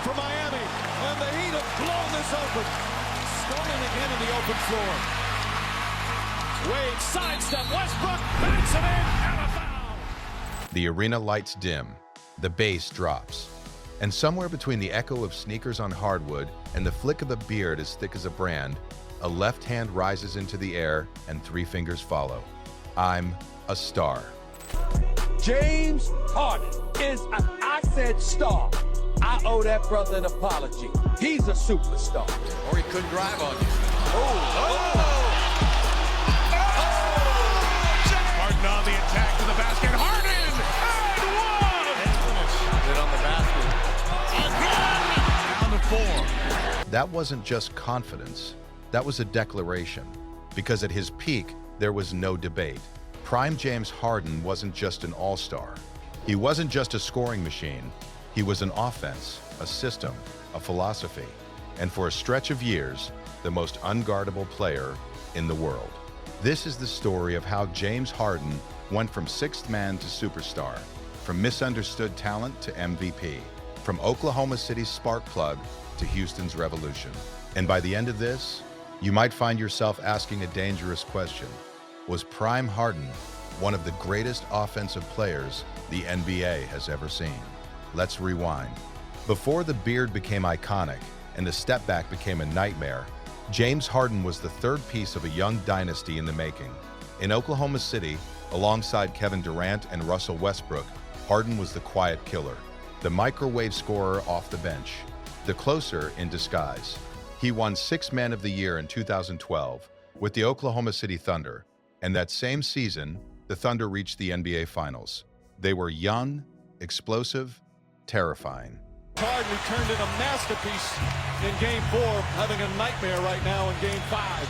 for Miami, and the Heat have blown this open. Stolen again in the open floor. Wade sidestep, Westbrook backs it in, and a foul. The arena lights dim, the bass drops, and somewhere between the echo of sneakers on hardwood and the flick of a beard as thick as a brand, a left hand rises into the air and three fingers follow. I'm a star. James Harden is I said star. I owe that brother an apology. He's a superstar. Or he couldn't drive on you. Harden on the attack to the basket. Harden! And one! Is it on the basket? Again! Down to 4. That wasn't just confidence, that was a declaration. Because at his peak, there was no debate. Prime James Harden wasn't just an all-star. He wasn't just a scoring machine. He was an offense, a system, a philosophy, and for a stretch of years, the most unguardable player in the world. This is the story of how James Harden went from sixth man to superstar, from misunderstood talent to MVP, from Oklahoma City's spark plug to Houston's revolution. And by the end of this, you might find yourself asking a dangerous question. Was Prime Harden one of the greatest offensive players the NBA has ever seen? Let's rewind. Before the beard became iconic and the step back became a nightmare, James Harden was the third piece of a young dynasty in the making. In Oklahoma City, alongside Kevin Durant and Russell Westbrook, Harden was the quiet killer, the microwave scorer off the bench, the closer in disguise. He won Sixth Man of the Year in 2012 with the Oklahoma City Thunder, and that same season, the Thunder reached the NBA Finals. They were young, explosive, terrifying. Harden turned in a masterpiece in Game 4, having a nightmare right now in Game 5.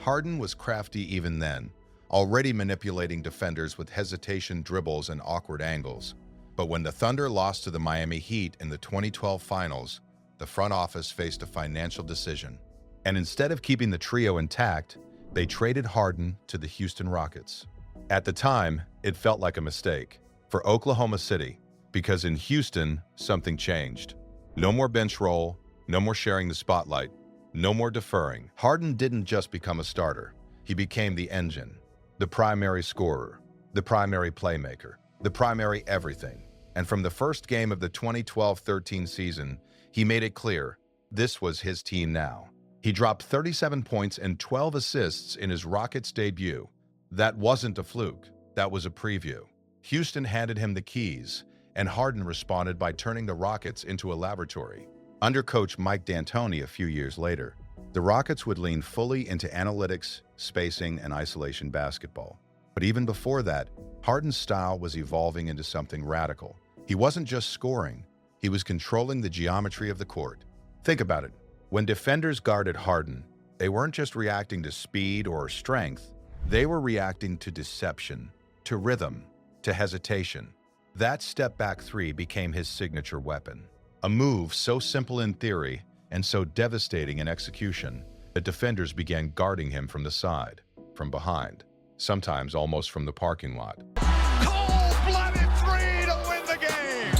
Harden was crafty even then, already manipulating defenders with hesitation dribbles and awkward angles. But when the Thunder lost to the Miami Heat in the 2012 Finals, the front office faced a financial decision. And instead of keeping the trio intact, they traded Harden to the Houston Rockets. At the time, it felt like a mistake for Oklahoma City, because in Houston, something changed. No more bench role, no more sharing the spotlight, no more deferring. Harden didn't just become a starter. He became the engine, the primary scorer, the primary playmaker, the primary everything. And from the first game of the 2012-13 season, he made it clear this was his team now. He dropped 37 points and 12 assists in his Rockets debut. That wasn't a fluke, that was a preview. Houston handed him the keys, and Harden responded by turning the Rockets into a laboratory. Under coach Mike D'Antoni a few years later, the Rockets would lean fully into analytics, spacing, and isolation basketball. But even before that, Harden's style was evolving into something radical. He wasn't just scoring, he was controlling the geometry of the court. Think about it. When defenders guarded Harden, they weren't just reacting to speed or strength, they were reacting to deception, to rhythm, to hesitation. That step-back three became his signature weapon. A move so simple in theory and so devastating in execution that defenders began guarding him from the side, from behind, sometimes almost from the parking lot. Cold-blooded three to win the game!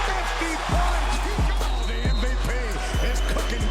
50 points! The MVP is cooking.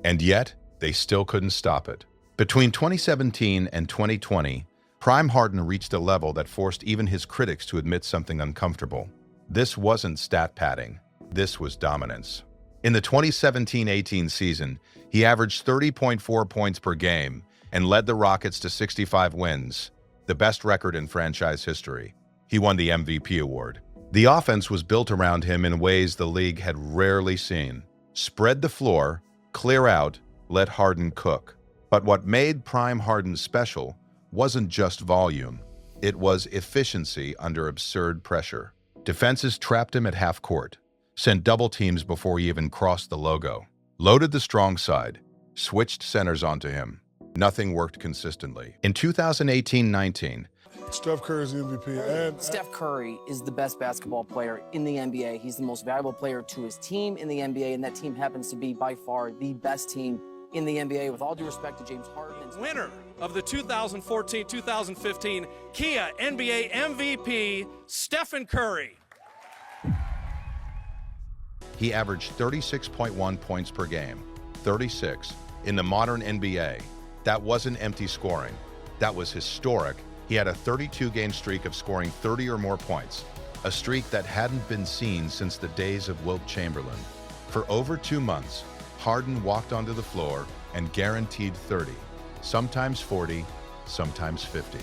And yet, they still couldn't stop it. Between 2017 and 2020, Prime Harden reached a level that forced even his critics to admit something uncomfortable. This wasn't stat padding. This was dominance. In the 2017-18 season, he averaged 30.4 points per game and led the Rockets to 65 wins, the best record in franchise history. He won the MVP award. The offense was built around him in ways the league had rarely seen. Spread the floor, clear out, let Harden cook. But what made Prime Harden special wasn't just volume. It was efficiency under absurd pressure. Defenses trapped him at half court, sent double teams before he even crossed the logo, loaded the strong side, switched centers onto him. Nothing worked consistently. In 2018-19, Steph Curry is the MVP. And Steph Curry is the best basketball player in the NBA. He's the most valuable player to his team in the NBA, and that team happens to be by far the best team in the NBA. With all due respect to James Harden and Winner of the 2014-2015 Kia NBA MVP, Stephen Curry. He averaged 36.1 points per game, 36. In the modern NBA, that wasn't empty scoring. That was historic. He had a 32-game streak of scoring 30 or more points, a streak that hadn't been seen since the days of Wilt Chamberlain. For over 2 months, Harden walked onto the floor and guaranteed 30, sometimes 40, sometimes 50.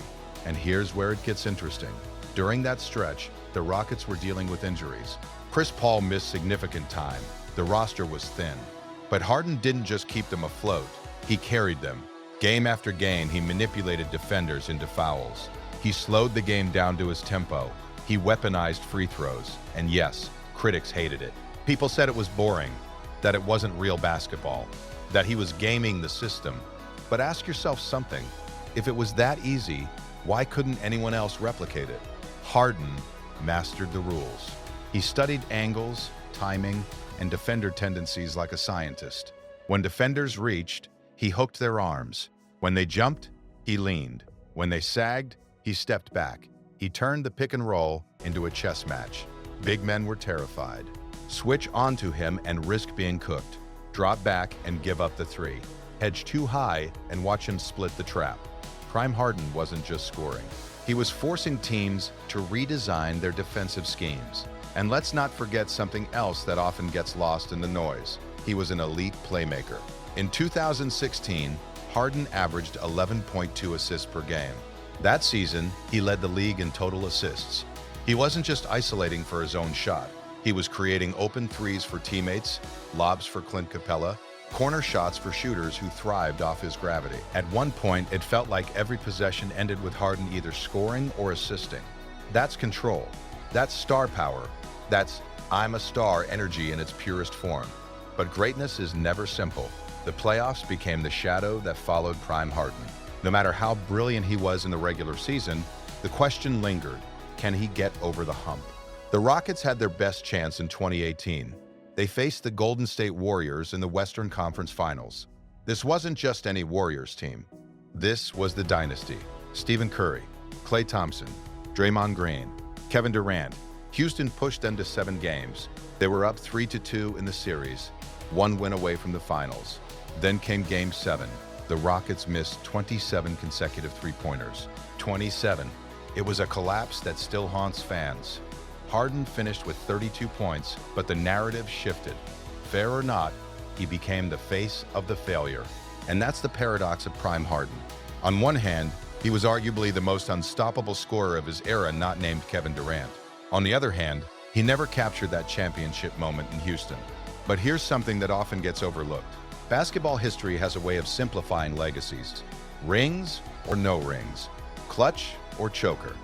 And here's where it gets interesting. During that stretch, the Rockets were dealing with injuries. Chris Paul missed significant time. The roster was thin. But Harden didn't just keep them afloat. He carried them. Game after game, he manipulated defenders into fouls. He slowed the game down to his tempo. He weaponized free throws. And yes, critics hated it. People said it was boring, that it wasn't real basketball, that he was gaming the system. But ask yourself something. If it was that easy, why couldn't anyone else replicate it? Harden mastered the rules. He studied angles, timing, and defender tendencies like a scientist. When defenders reached, he hooked their arms. When they jumped, he leaned. When they sagged, he stepped back. He turned the pick and roll into a chess match. Big men were terrified. Switch onto him and risk being cooked. Drop back and give up the three. Hedge too high and watch him split the trap. Prime Harden wasn't just scoring. He was forcing teams to redesign their defensive schemes. And let's not forget something else that often gets lost in the noise. He was an elite playmaker. In 2016, Harden averaged 11.2 assists per game. That season, he led the league in total assists. He wasn't just isolating for his own shot. He was creating open threes for teammates, lobs for Clint Capella, corner shots for shooters who thrived off his gravity. At one point, it felt like every possession ended with Harden either scoring or assisting. That's control. That's star power. That's I'm a star energy in its purest form. But greatness is never simple. The playoffs became the shadow that followed Prime Harden. No matter how brilliant he was in the regular season, the question lingered, can he get over the hump? The Rockets had their best chance in 2018. They faced the Golden State Warriors in the Western Conference Finals. This wasn't just any Warriors team. This was the dynasty. Stephen Curry, Klay Thompson, Draymond Green, Kevin Durant. Houston pushed them to 7 games. They were up 3-2 in the series, 1 win away from the finals. Then came Game 7. The Rockets missed 27 consecutive three-pointers. 27. It was a collapse that still haunts fans. Harden finished with 32 points, but the narrative shifted. Fair or not, he became the face of the failure. And that's the paradox of Prime Harden. On one hand, he was arguably the most unstoppable scorer of his era, not named Kevin Durant. On the other hand, he never captured that championship moment in Houston. But here's something that often gets overlooked. Basketball history has a way of simplifying legacies. Rings or no rings. Clutch or choker.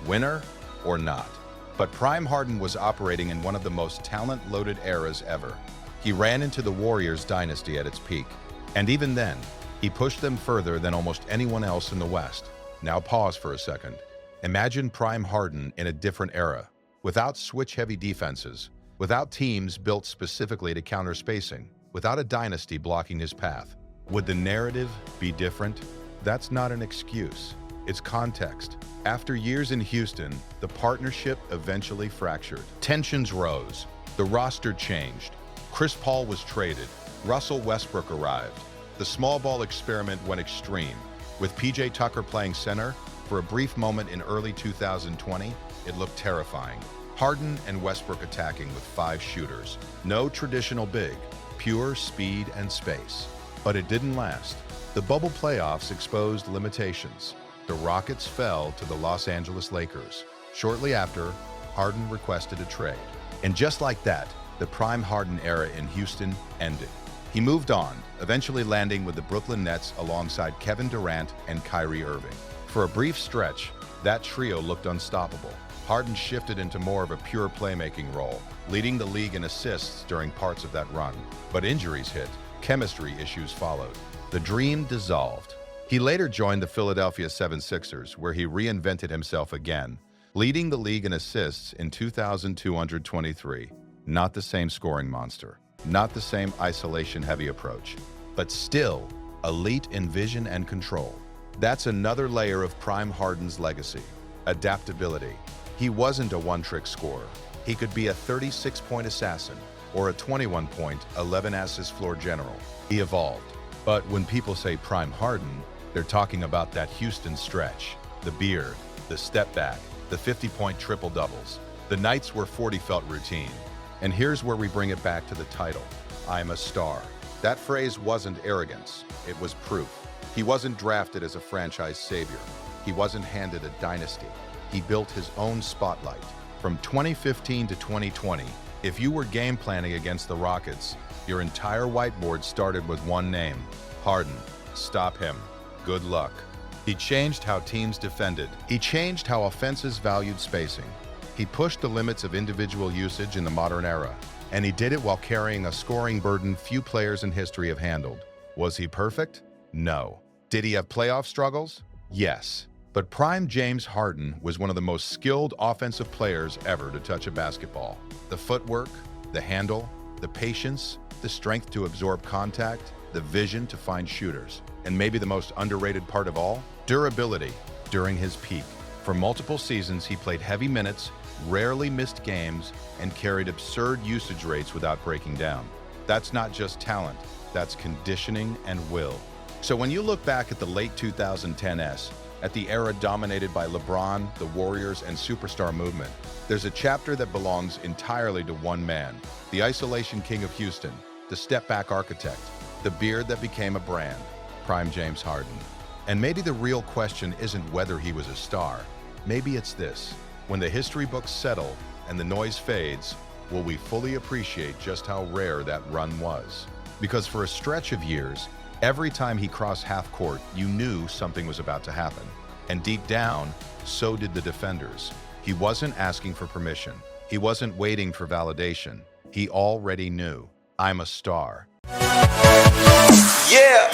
Winner or not. But Prime Harden was operating in one of the most talent-loaded eras ever. He ran into the Warriors dynasty at its peak. And even then, he pushed them further than almost anyone else in the West. Now pause for a second. Imagine Prime Harden in a different era, without switch-heavy defenses, without teams built specifically to counter spacing, without a dynasty blocking his path. Would the narrative be different? That's not an excuse. It's context. After years in Houston, the partnership eventually fractured. Tensions rose. The roster changed. Chris Paul was traded. Russell Westbrook arrived. The small ball experiment went extreme. With PJ Tucker playing center, for a brief moment in early 2020, it looked terrifying. Harden and Westbrook attacking with 5 shooters. No traditional big, pure speed and space. But it didn't last. The bubble playoffs exposed limitations. The Rockets fell to the Los Angeles Lakers. Shortly after, Harden requested a trade. And just like that, the Prime Harden era in Houston ended. He moved on, eventually landing with the Brooklyn Nets alongside Kevin Durant and Kyrie Irving. For a brief stretch, that trio looked unstoppable. Harden shifted into more of a pure playmaking role, leading the league in assists during parts of that run. But injuries hit. Chemistry issues followed. The dream dissolved. He later joined the Philadelphia 76ers, where he reinvented himself again, leading the league in assists in 2,223. Not the same scoring monster. Not the same isolation-heavy approach. but still elite in vision and control. That's another layer of Prime Harden's legacy: adaptability. He wasn't a one-trick scorer. He could be a 36-point assassin or a 21-point, 11-assist floor general. He evolved. But when people say Prime Harden, they're talking about that Houston stretch, the beard, the step back, the 50-point triple-doubles. The nights where 40 felt routine. And here's where we bring it back to the title: I'm a star. That phrase wasn't arrogance, it was proof. He wasn't drafted as a franchise savior. He wasn't handed a dynasty. He built his own spotlight. From 2015 to 2020, if you were game planning against the Rockets, your entire whiteboard started with one name: Harden. Stop him. Good luck. He changed how teams defended. He changed how offenses valued spacing. He pushed the limits of individual usage in the modern era, and he did it while carrying a scoring burden few players in history have handled. Was he perfect? No. Did he have playoff struggles? Yes. But Prime James Harden was one of the most skilled offensive players ever to touch a basketball. The footwork, the handle, the patience, the strength to absorb contact, the vision to find shooters. And maybe the most underrated part of all, durability during his peak. For multiple seasons, he played heavy minutes, rarely missed games, and carried absurd usage rates without breaking down. That's not just talent, that's conditioning and will. So when you look back at the late 2010s, at the era dominated by LeBron, the Warriors, and superstar movement, there's a chapter that belongs entirely to one man: the isolation king of Houston, the step-back architect, the beard that became a brand, Prime James Harden. And maybe the real question isn't whether he was a star. Maybe it's this: when the history books settle and the noise fades, will we fully appreciate just how rare that run was? Because for a stretch of years, every time he crossed half court, you knew something was about to happen. And deep down, so did the defenders. He wasn't asking for permission. He wasn't waiting for validation. He already knew: I'm a star. Yeah.